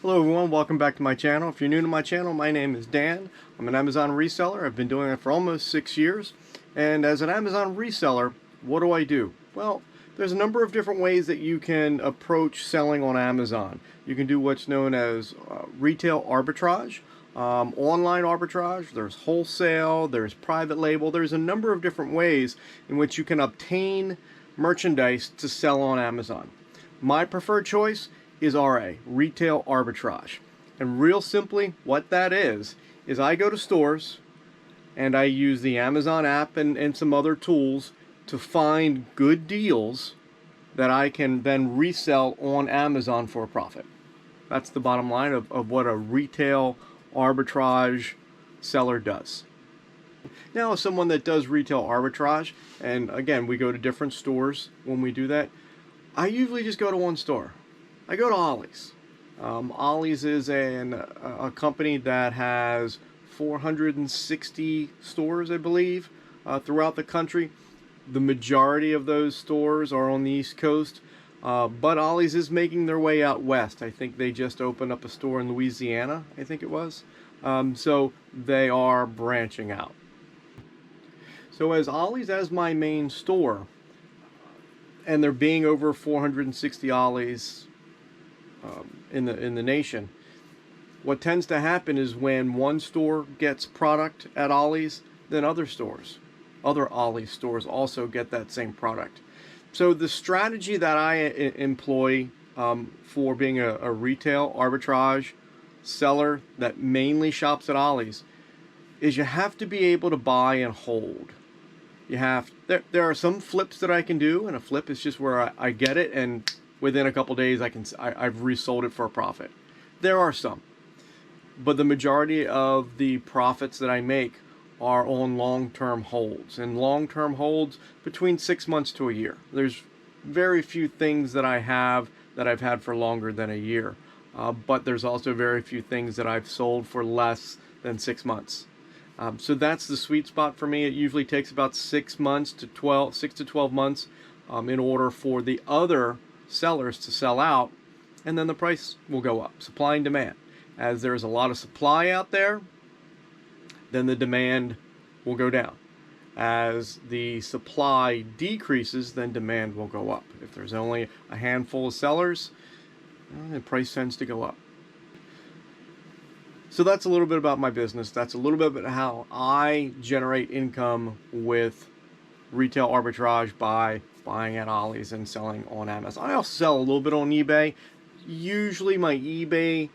Hello everyone, welcome back to my channel. If you're new to my channel, my name is Dan. I'm an Amazon reseller. I've been doing it for almost 6 years. And as an Amazon reseller, what do? Well, there's a number of different ways that you can approach selling on Amazon. You can do what's known as retail arbitrage, online arbitrage, there's wholesale, there's private label. There's a number of different ways in which you can obtain merchandise to sell on Amazon. My preferred choice is RA, retail arbitrage. And real simply, what that is I go to stores and I use the Amazon app and some other tools to find good deals that I can then resell on Amazon for a profit. That's the bottom line of what a retail arbitrage seller does. Now, as someone that does retail arbitrage, and again, we go to different stores when we do that, I usually just go to one store. I go to Ollie's. Ollie's is a company that has 460 stores, I believe, throughout the country. The majority of those stores are on the East Coast, but Ollie's is making their way out west. I think they just opened up a store in Louisiana, I think it was. So they are branching out. So as Ollie's as my main store, and there being over 460 Ollie's in the nation, what tends to happen is when one store gets product at Ollie's, then other Ollie's stores also get that same product. So the strategy that I employ for being a retail arbitrage seller that mainly shops at Ollie's is you have to be able to buy and hold. There are some flips that I can do, and a flip is just where I get it and within a couple days I've resold it for a profit. There are some, but the majority of the profits that I make are on long-term holds, and long-term holds between 6 months to a year. There's very few things that I have that I've had for longer than a year, but there's also very few things that I've sold for less than 6 months. So that's the sweet spot for me. It usually takes about 6 to 12 months in order for the other sellers to sell out, and then the price will go up. Supply and demand. As there's a lot of supply out there, then the demand will go down. As the supply decreases, then demand will go up. If there's only a handful of sellers, the price tends to go up. So that's a little bit about my business. That's a little bit about how I generate income with retail arbitrage by buying at Ollie's and selling on Amazon. I also sell a little bit on eBay. Usually my eBay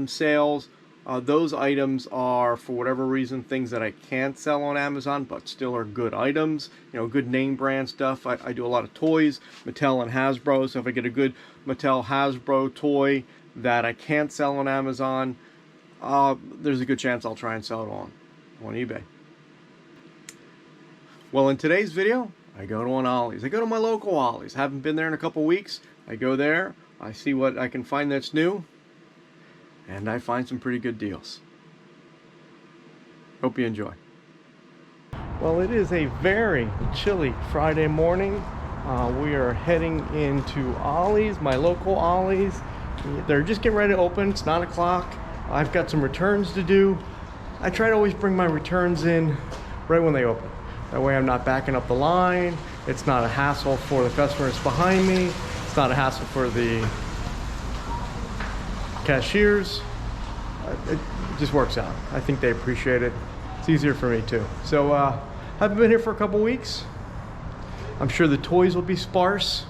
sales, those items are, for whatever reason, things that I can't sell on Amazon, but still are good items. You know, good name brand stuff. I do a lot of toys, Mattel and Hasbro. So if I get a good Mattel Hasbro toy that I can't sell on Amazon, there's a good chance I'll try and sell it on eBay. Well, in today's video, I go to an Ollie's. I go to my local Ollie's. Haven't been there in a couple weeks. I go there, I see what I can find that's new, and I find some pretty good deals. Hope you enjoy. Well, it is a very chilly Friday morning. We are heading into Ollie's, my local Ollie's. They're just getting ready to open. It's 9 o'clock. I've got some returns to do. I try to always bring my returns in right when they open. That way I'm not backing up the line. It's not a hassle for the customers behind me. It's not a hassle for the cashiers. It just works out. I think they appreciate it. It's easier for me too. So haven't been here for a couple weeks. I'm sure the toys will be sparse,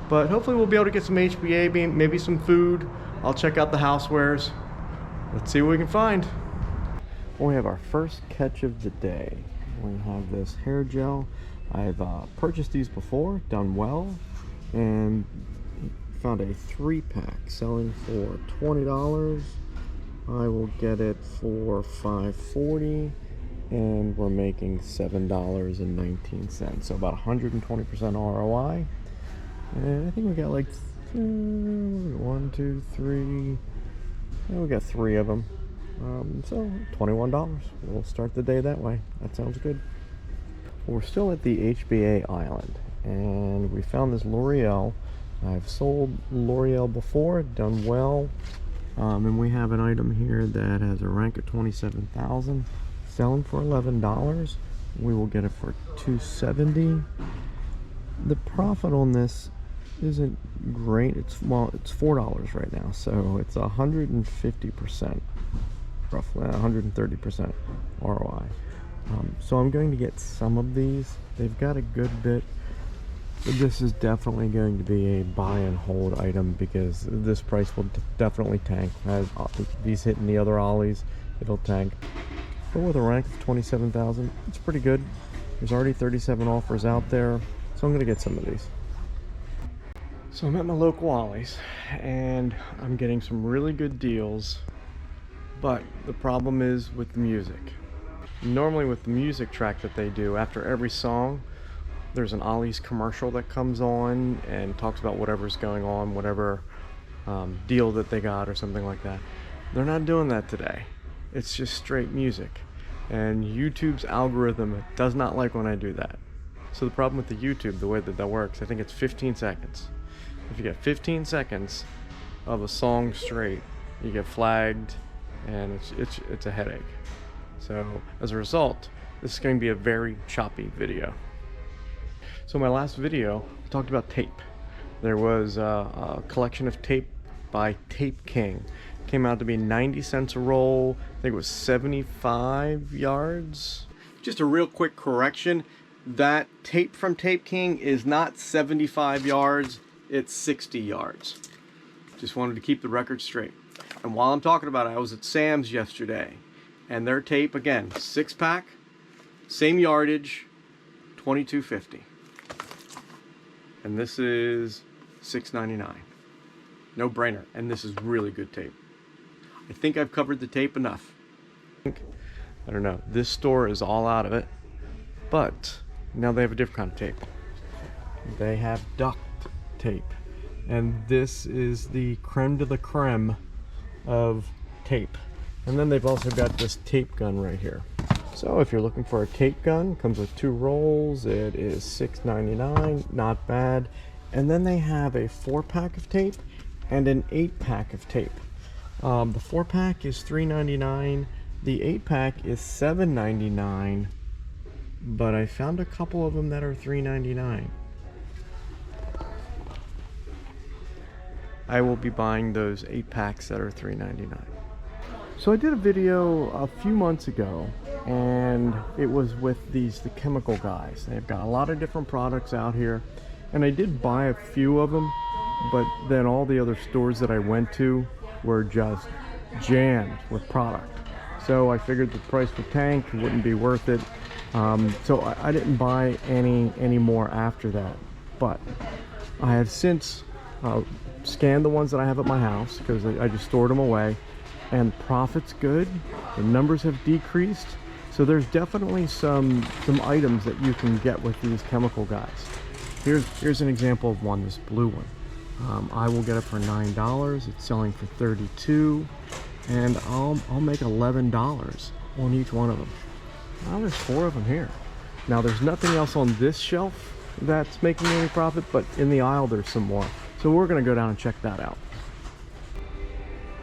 but hopefully we'll be able to get some HBA, maybe some food. I'll check out the housewares. Let's see what we can find. Well, we have our first catch of the day. We have this hair gel. I've purchased these before, done well, and found a 3-pack selling for $20. I will get it for $5.40, and we're making $7.19. So about 120% ROI. And I think we got like 1, 2, 3. We got 3 of them. So $21. We'll start the day that way. That sounds good. We're still at the HBA island, and we found this L'Oreal. I've sold L'Oreal before, done well. And we have an item here that has a rank of 27,000, selling for $11. We will get it for $270. The profit on this isn't great. It's $4 right now, so it's 150%, roughly 130% ROI. So I'm going to get some of these. They've got a good bit. But this is definitely going to be a buy and hold item because this price will definitely tank. As these hitting the other Ollies, it'll tank. But with a rank of 27,000, it's pretty good. There's already 37 offers out there, so I'm going to get some of these. So I'm at my local Ollie's, and I'm getting some really good deals. But the problem is with the music. Normally with the music track that they do, after every song, there's an Ollie's commercial that comes on and talks about whatever's going on, whatever deal that they got or something like that. They're not doing that today. It's just straight music. And YouTube's algorithm does not like when I do that. So the problem with the YouTube, the way that works, I think it's 15 seconds. If you get 15 seconds of a song straight, you get flagged, and it's a headache. So as a result, this is going to be a very choppy video. So my last video, I talked about tape. There was a collection of tape by Tape King. Came out to be 90 cents a roll. I think it was 75 yards. Just a real quick correction. That tape from Tape King is not 75 yards, it's 60 yards. Just wanted to keep the record straight. And while I'm talking about it, I was at Sam's yesterday, and their tape, again, 6-pack, same yardage, $22.50. And this is $6.99. No brainer. And this is really good tape. I think I've covered the tape enough. I don't know. This store is all out of it. But now they have a different kind of tape. They have duct tape. And this is the creme de la creme of tape. And then they've also got this tape gun right here. So if you're looking for a tape gun, comes with 2 rolls. It is $6.99, not bad. And then they have a 4-pack of tape and an 8-pack of tape. The 4-pack is $3.99. The 8-pack is $7.99. But I found a couple of them that are $3.99. I will be buying those 8-packs that are $3.99. So I did a video a few months ago, and it was with the chemical guys. They've got a lot of different products out here, and I did buy a few of them, but then all the other stores that I went to were just jammed with product. So I figured the price would tank, it wouldn't be worth it. So I didn't buy any more after that. But I have since scanned the ones that I have at my house, because I just stored them away. And profit's good. The numbers have decreased. So there's definitely some items that you can get with these chemical guys. Here's an example of one, this blue one. I will get it for $9. It's selling for $32, and I'll make $11 on each one of them. Now there's 4 of them here. Now there's nothing else on this shelf that's making any profit, but in the aisle there's some more. So we're gonna go down and check that out.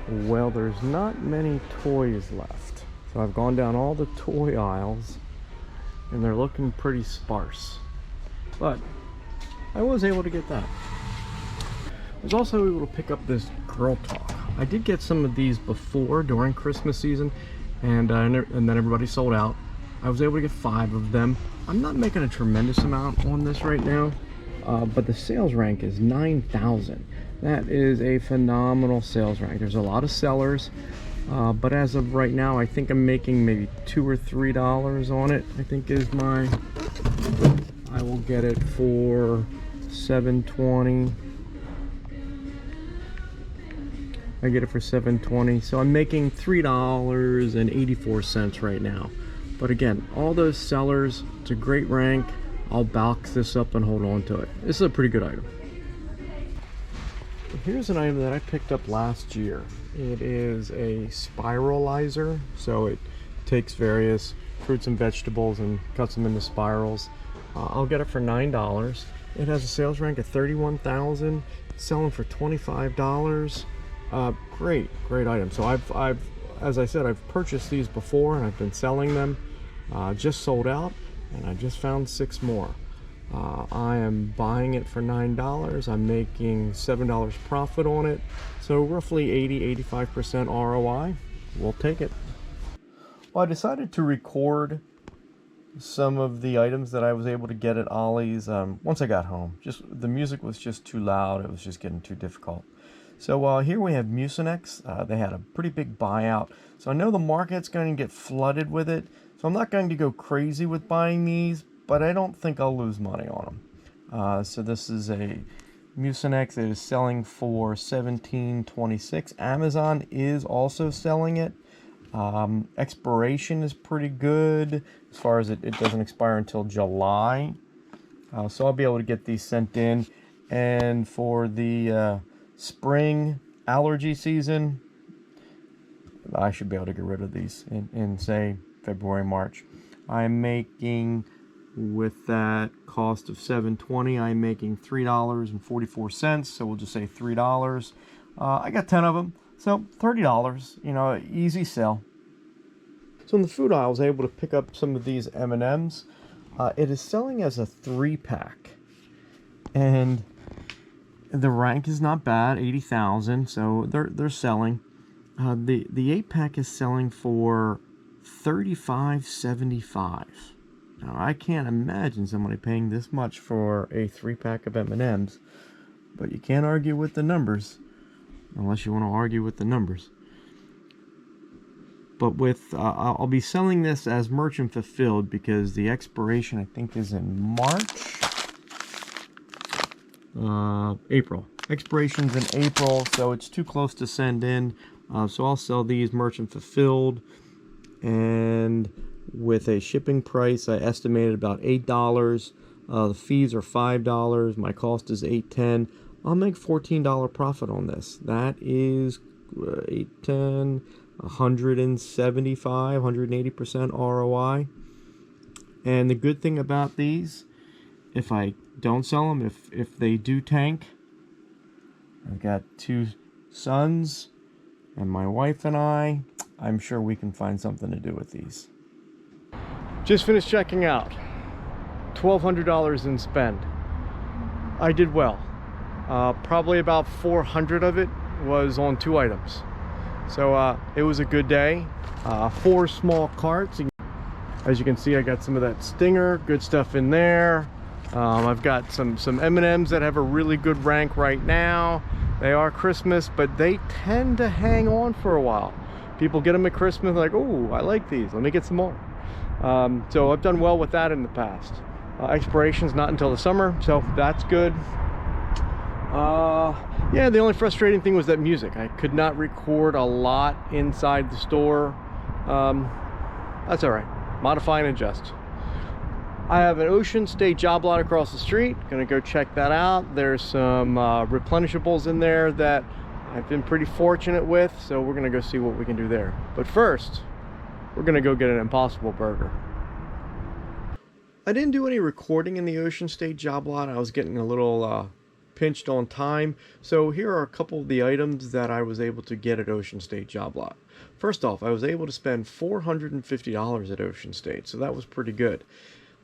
Well, there's not many toys left. So I've gone down all the toy aisles, and they're looking pretty sparse. But I was able to get that. I was also able to pick up this Girl Talk. I did get some of these before during Christmas season, and then everybody sold out. I was able to get 5 of them. I'm not making a tremendous amount on this right now, but the sales rank is 9,000. That is a phenomenal sales rank. There's a lot of sellers, but as of right now, I think I'm making maybe $2 or $3 on it. I think is my. I will get it for $7.20. I get it for $7.20, so I'm making $3.84 right now. But again, all those sellers, it's a great rank. I'll box this up and hold on to it. This is a pretty good item. Here's an item that I picked up last year. It is a spiralizer, so it takes various fruits and vegetables and cuts them into spirals. I'll get it for $9. It has a sales rank of 31,000, selling for $25. Great item. So I've, as I said, I've purchased these before and I've been selling them. Just sold out, and I just found 6 more. I am buying it for $9. I'm making $7 profit on it. So roughly 80–85% ROI. We'll take it. Well, I decided to record some of the items that I was able to get at Ollie's once I got home. Just the music was just too loud. It was just getting too difficult. So here we have Mucinex. They had a pretty big buyout. So I know the market's going to get flooded with it. So I'm not going to go crazy with buying these, but I don't think I'll lose money on them. So this is a Mucinex that is selling for $17.26. Amazon is also selling it. Expiration is pretty good as far as it doesn't expire until July. So I'll be able to get these sent in. And for the spring allergy season, I should be able to get rid of these in say February, March. I'm making, with that cost of $7.20, I'm making $3.44. So we'll just say $3. I got 10 of them, so $30. You know, easy sell. So in the food aisle, I was able to pick up some of these M&Ms. It is selling as a 3-pack, and the rank is not bad, 80,000. So they're selling. The 8-pack is selling for $35.75. Now I can't imagine somebody paying this much for a 3-pack of M&Ms, but you can't argue with the numbers unless you want to argue with the numbers. But with I'll be selling this as merchant fulfilled because the expiration I think is in March. April. Expiration's in April, so it's too close to send in. So I'll sell these merchant fulfilled, and with a shipping price I estimated about $8. The fees are $5. My cost is $8.10. I'll make $14 profit on this. That is $8.10, 175, 180% ROI. And the good thing about these, if I don't sell them, if they do tank, I've got 2 sons and my wife and I'm sure we can find something to do with these. Just finished checking out. $1,200 in spend. I did well. Probably about 400 of it was on 2 items. So it was a good day. 4 small carts. As you can see, I got some of that Stinger, good stuff in there. I've got some M&Ms that have a really good rank right now. They are Christmas, but they tend to hang on for a while. People get them at Christmas, like, oh, I like these, let me get some more. So I've done well with that in the past. Expiration's not until the summer, so that's good. Yeah, the only frustrating thing was that music. I could not record a lot inside the store. That's all right. Modify and adjust. I have an Ocean State job lot across the street. Gonna go check that out. There's some replenishables in there that I've been pretty fortunate with, so we're gonna go see what we can do there. But first, we're gonna go get an Impossible Burger. I didn't do any recording in the Ocean State job lot. I was getting a little pinched on time. So here are a couple of the items that I was able to get at Ocean State job lot. First off, I was able to spend $450 at Ocean State, so that was pretty good.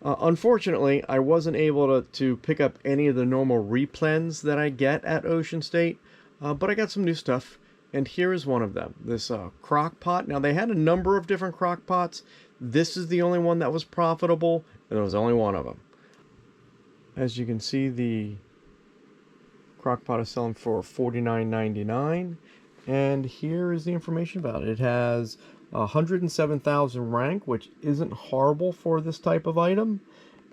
Unfortunately, I wasn't able to pick up any of the normal replens that I get at Ocean State, but I got some new stuff, and here is one of them. This crock pot. Now, they had a number of different crock pots. This is the only one that was profitable, and there was only one of them. As you can see, the crock pot is selling for $49.99, and here is the information about it. It has 107,000 rank, which isn't horrible for this type of item,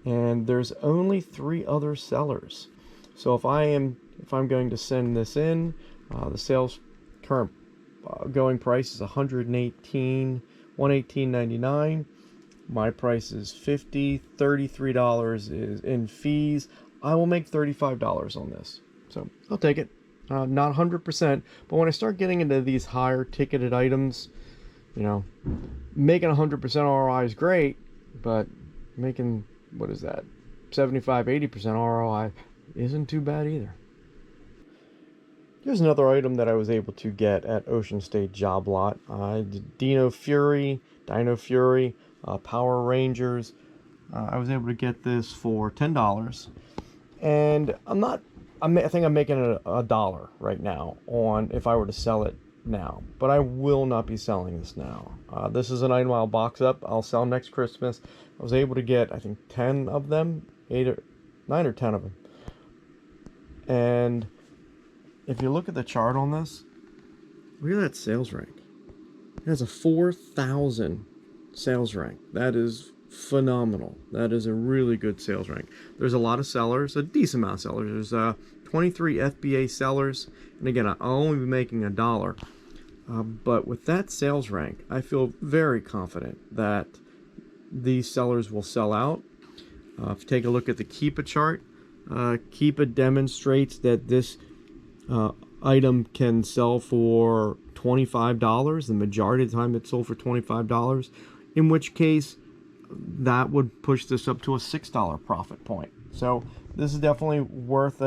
and there's only 3 other sellers. So if I'm going to send this in, the sales current going price is $118.99. My price is $50. $33 is in fees. I will make $35 on this, so I'll take it. Not 100%, but when I start getting into these higher ticketed items, you know, making 100% ROI is great, but making, what is that, 75–80% ROI isn't too bad either. Here's another item that I was able to get at Ocean State Job Lot. Dino Fury, Power Rangers. I was able to get this for $10, and I think I'm making a dollar right now on if I were to sell it now, but I will not be selling this now. This is an item I'll box up. I'll sell next Christmas. I was able to get, I think, 10 of them, 9 or 10 of them, and if you look at the chart on this, look at that sales rank. It has a 4,000 sales rank. That is phenomenal. That is a really good sales rank. There's a lot of sellers, a decent amount of sellers. There's 23 FBA sellers, and again, I'll only be making a dollar. But with that sales rank, I feel very confident that these sellers will sell out. If you take a look at the Keepa chart, Keepa demonstrates that this item can sell for $25. The majority of the time it's sold for $25, in which case that would push this up to a $6 profit point. So this is definitely worth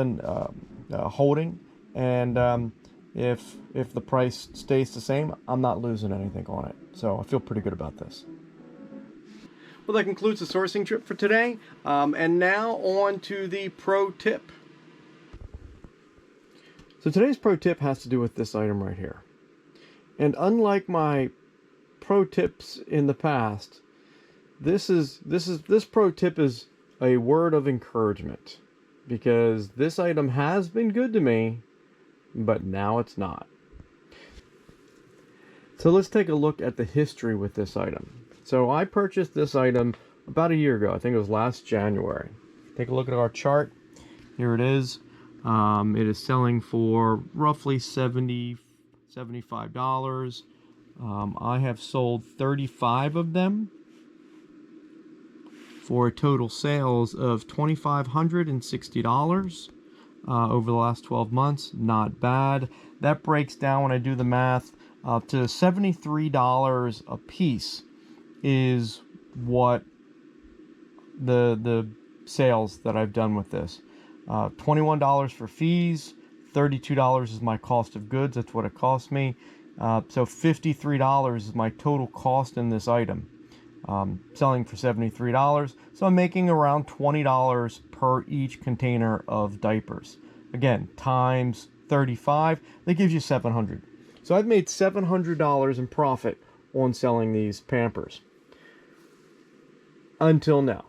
holding, and if the price stays the same, I'm not losing anything on it. So I feel pretty good about this. Well, that concludes the sourcing trip for today, and now on to the pro tip. So today's pro tip has to do with this item right here. And unlike my pro tips in the past, this pro tip is a word of encouragement, because this item has been good to me, but now it's not. So let's take a look at the history with this item. So I purchased this item about a year ago. I think it was last January. Take a look at our chart. Here it is. It is selling for roughly $75. I have sold 35 of them for a total sales of $2,560 over the last 12 months. Not bad. That breaks down, when I do the math, to $73 a piece is what the sales that I've done with this. $21 for fees, $32 is my cost of goods. That's what it cost me. So $53 is my total cost in this item. Selling for $73. So I'm making around $20 per each container of diapers. Again, times 35, that gives you $700. So I've made $700 in profit on selling these Pampers. Until now.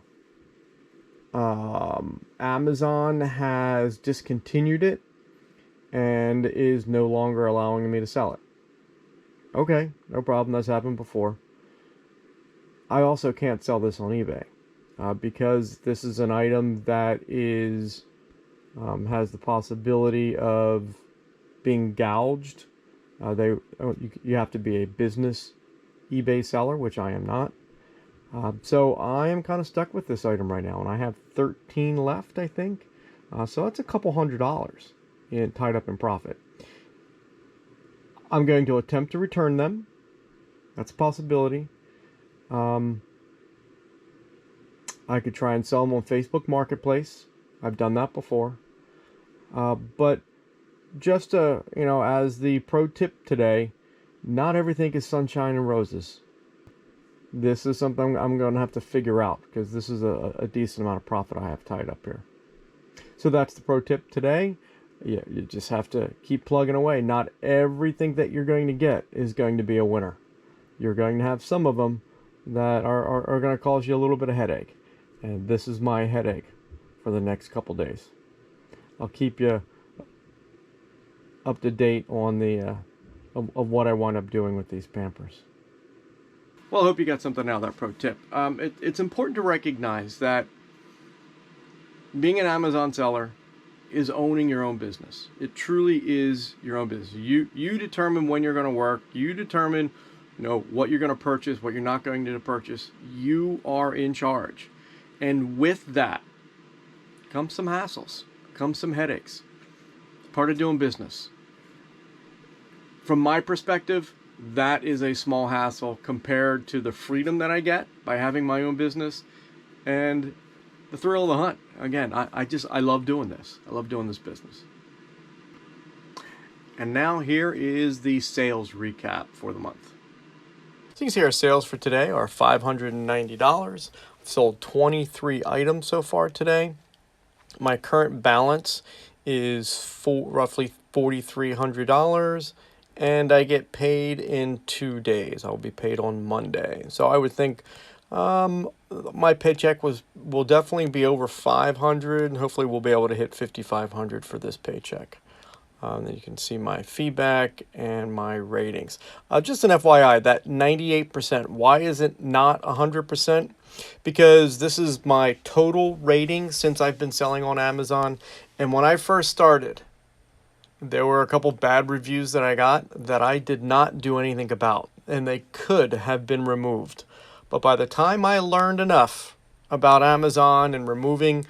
Amazon has discontinued it and is no longer allowing me to sell it. Okay, no problem. That's happened before. I also can't sell this on eBay because this is an item that is has the possibility of being gouged. You have to be a business eBay seller, which I am not. So I am kind of stuck with this item right now, and I have 13 left, I think. So that's a couple $100 tied up in profit. I'm going to attempt to return them. That's a possibility. I could try and sell them on Facebook Marketplace. I've done that before. But just as the pro tip today, not everything is sunshine and roses. This is something I'm going to have to figure out, because this is a decent amount of profit I have tied up here. So that's the pro tip today. Yeah, you just have to keep plugging away. Not everything that you're going to get is going to be a winner. You're going to have some of them that are going to cause you a little bit of headache. And this is my headache for the next couple days. I'll keep you up to date on the of what I wind up doing with these Pampers. Well, I hope you got something out of that pro tip. It's important to recognize that being an Amazon seller is owning your own business. It truly is your own business. You determine when you're going to work. You determine, what you're going to purchase, what you're not going to purchase. You are in charge. And with that comes some hassles, comes some headaches. Part of doing business. From my perspective, that is a small hassle compared to the freedom that I get by having my own business and the thrill of the hunt. Again, I love doing this. I love doing this business. And now here is the sales recap for the month. So you can see our sales for today are $590. I've sold 23 items so far today. My current balance is roughly $4,300, and I get paid in 2 days. I'll be paid on Monday. So I would think my paycheck will definitely be over $500, and hopefully we'll be able to hit $5,500 for this paycheck. Then you can see my feedback and my ratings. Just an FYI, that 98%, why is it not 100%? Because this is my total rating since I've been selling on Amazon. And when I first started, there were a couple bad reviews that I got that I did not do anything about, and they could have been removed. But by the time I learned enough about Amazon and removing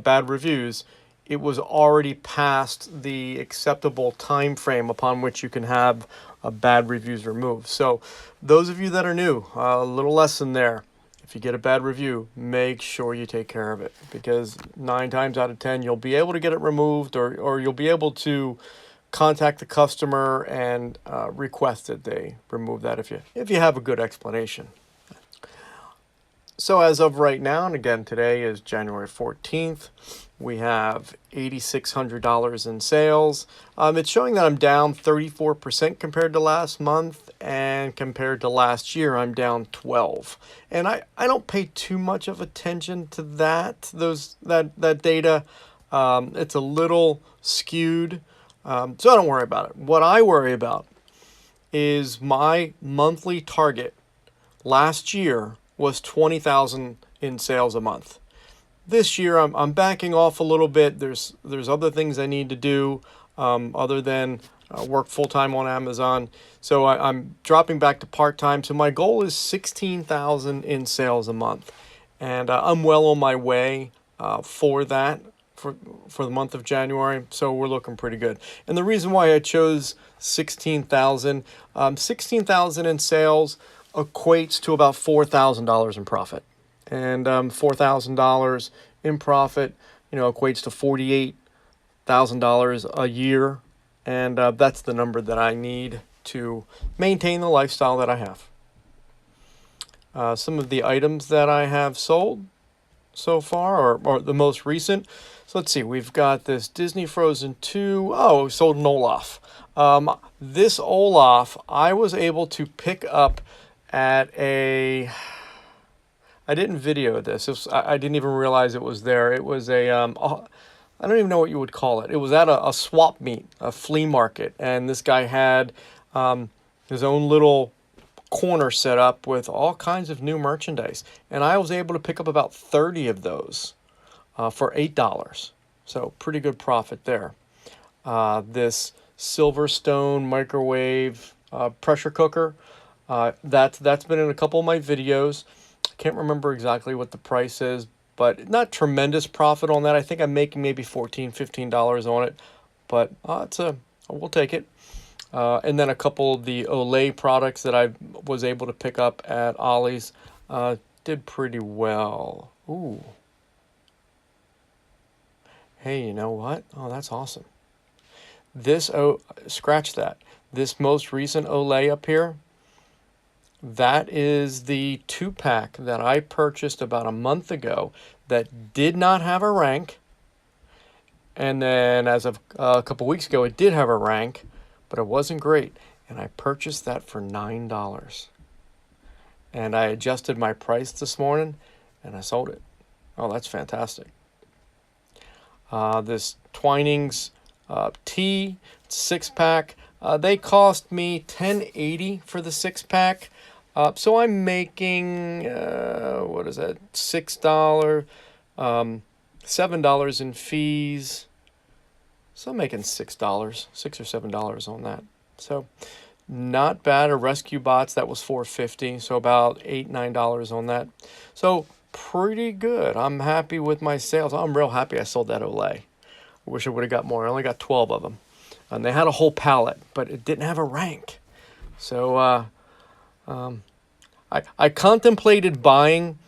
bad reviews, it was already past the acceptable time frame upon which you can have bad reviews removed. So those of you that are new, a little lesson there. If you get a bad review, make sure you take care of it, because 9 times out of 10, you'll be able to get it removed, or you'll be able to contact the customer and request that they remove that if you have a good explanation. So as of right now, and again, today is January 14th, we have $8,600 in sales. It's showing that I'm down 34% compared to last month, and compared to last year, I'm down 12%. And I don't pay too much of attention to that data. It's a little skewed, so I don't worry about it. What I worry about is my monthly target last year was $20,000 in sales a month. This year, I'm backing off a little bit. There's other things I need to do other than work full-time on Amazon. So I'm dropping back to part-time. So my goal is $16,000 in sales a month. And I'm well on my way for that, for the month of January. So we're looking pretty good. And the reason why I chose $16,000 in sales equates to about $4,000 in profit. And $4,000 in profit, equates to $48,000 a year. And that's the number that I need to maintain the lifestyle that I have. Some of the items that I have sold so far, or the most recent. So let's see, we've got this Disney Frozen 2. Oh, we sold an Olaf. This Olaf, I was able to pick up at I didn't video this. I didn't even realize it was there. It was I don't even know what you would call it. It was at a swap meet, a flea market, and this guy had his own little corner set up with all kinds of new merchandise, and I was able to pick up about 30 of those for $8. So pretty good profit there. This Silverstone microwave pressure cooker. That's been in a couple of my videos. I can't remember exactly what the price is, but not tremendous profit on that. I think I'm making maybe $14, $15 on it, but we'll take it. And then a couple of the Olay products that I was able to pick up at Ollie's did pretty well. Ooh. Hey, you know what? Oh, that's awesome. Scratch that. This most recent Olay up here, that is the 2-pack that I purchased about a month ago that did not have a rank. And then as of a couple weeks ago, it did have a rank, but it wasn't great. And I purchased that for $9. And I adjusted my price this morning, and I sold it. Oh, that's fantastic. This Twinings tea 6-pack, they cost me $10.80 for the 6-pack. So I'm making, what is that, $6, $7 in fees. So I'm making $6 or $7 on that. So not bad. A Rescue Bots, that was $4.50, so about $8, $9 on that. So pretty good. I'm happy with my sales. I'm real happy I sold that Olay. I wish I would have got more. I only got 12 of them. And they had a whole pallet, but it didn't have a rank. So I contemplated buying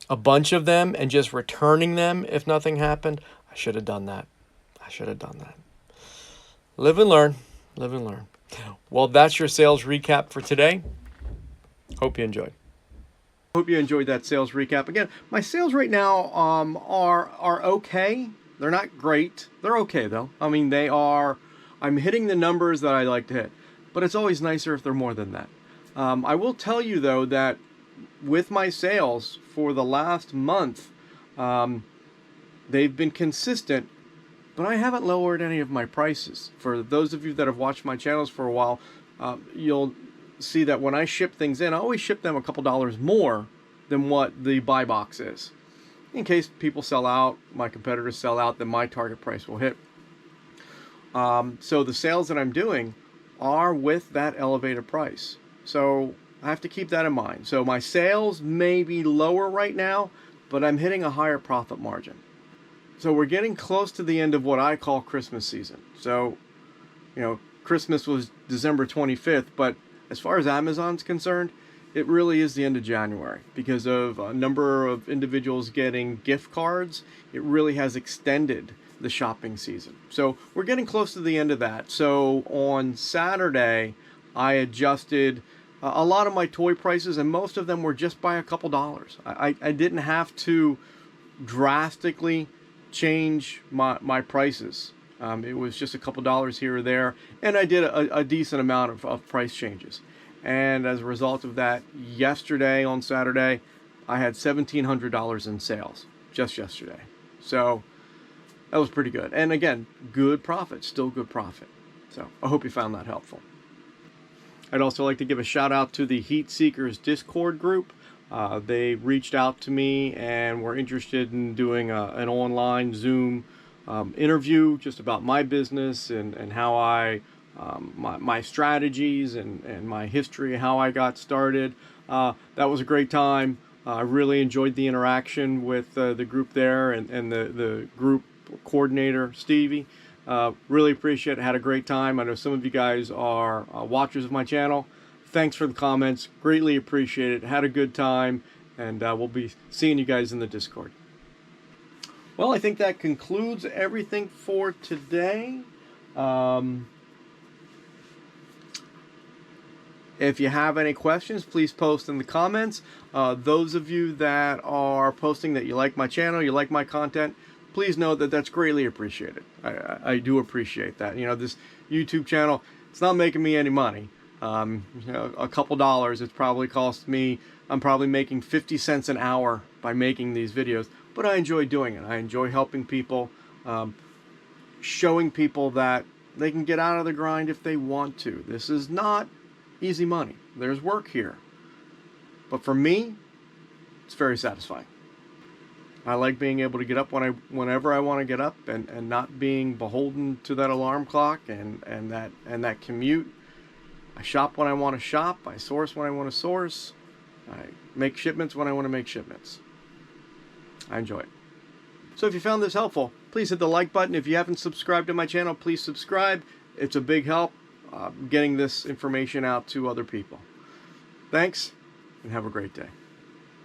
a bunch of them and just returning them if nothing happened. I should have done that. Live and learn. Live and learn. Well, that's your sales recap for today. Hope you enjoyed. Hope you enjoyed that sales recap. Again, my sales right now are okay. They're not great. They're okay though. I mean, they are. I'm hitting the numbers that I like to hit, but it's always nicer if they're more than that. I will tell you though that with my sales for the last month, they've been consistent, but I haven't lowered any of my prices. For those of you that have watched my channels for a while, you'll see that when I ship things in, I always ship them a couple dollars more than what the buy box is. In case people sell out, my competitors sell out, then my target price will hit. So the sales that I'm doing are with that elevated price. So I have to keep that in mind. So my sales may be lower right now, but I'm hitting a higher profit margin. So we're getting close to the end of what I call Christmas season. So, you know, Christmas was December 25th, but as far as Amazon's concerned, it really is the end of January. Because of a number of individuals getting gift cards, it really has extended the shopping season. So we're getting close to the end of that. So on Saturday, I adjusted a lot of my toy prices, and most of them were just by a couple dollars. I didn't have to drastically change my prices. It was just a couple dollars here or there, and I did a decent amount of price changes. And as a result of that, yesterday on Saturday, I had $1,700 in sales just yesterday. So that was pretty good. And again, good profit, still good profit. So I hope you found that helpful. I'd also like to give a shout out to the Heat Seekers Discord group. They reached out to me and were interested in doing an online Zoom interview just about my business and how my strategies and my history, how I got started. That was a great time. I really enjoyed the interaction with the group there and the group coordinator, Stevie. Really appreciate it. Had a great time. I know some of you guys are watchers of my channel. Thanks for the comments. Greatly appreciate it. Had a good time. And we'll be seeing you guys in the Discord. Well, I think that concludes everything for today. If you have any questions, please post in the comments. Those of you that are posting that you like my channel, you like my content, please know that that's greatly appreciated. I do appreciate that. You know, this YouTube channel, it's not making me any money. You know, a couple dollars, it's probably cost me, I'm probably making 50 cents an hour by making these videos, but I enjoy doing it. I enjoy helping people, showing people that they can get out of the grind if they want to. This is not easy money. There's work here. But for me, it's very satisfying. I like being able to get up whenever I want to get up and not being beholden to that alarm clock and that commute. I shop when I want to shop. I source when I want to source. I make shipments when I want to make shipments. I enjoy it. So if you found this helpful, please hit the like button. If you haven't subscribed to my channel, please subscribe. It's a big help getting this information out to other people. Thanks, and have a great day.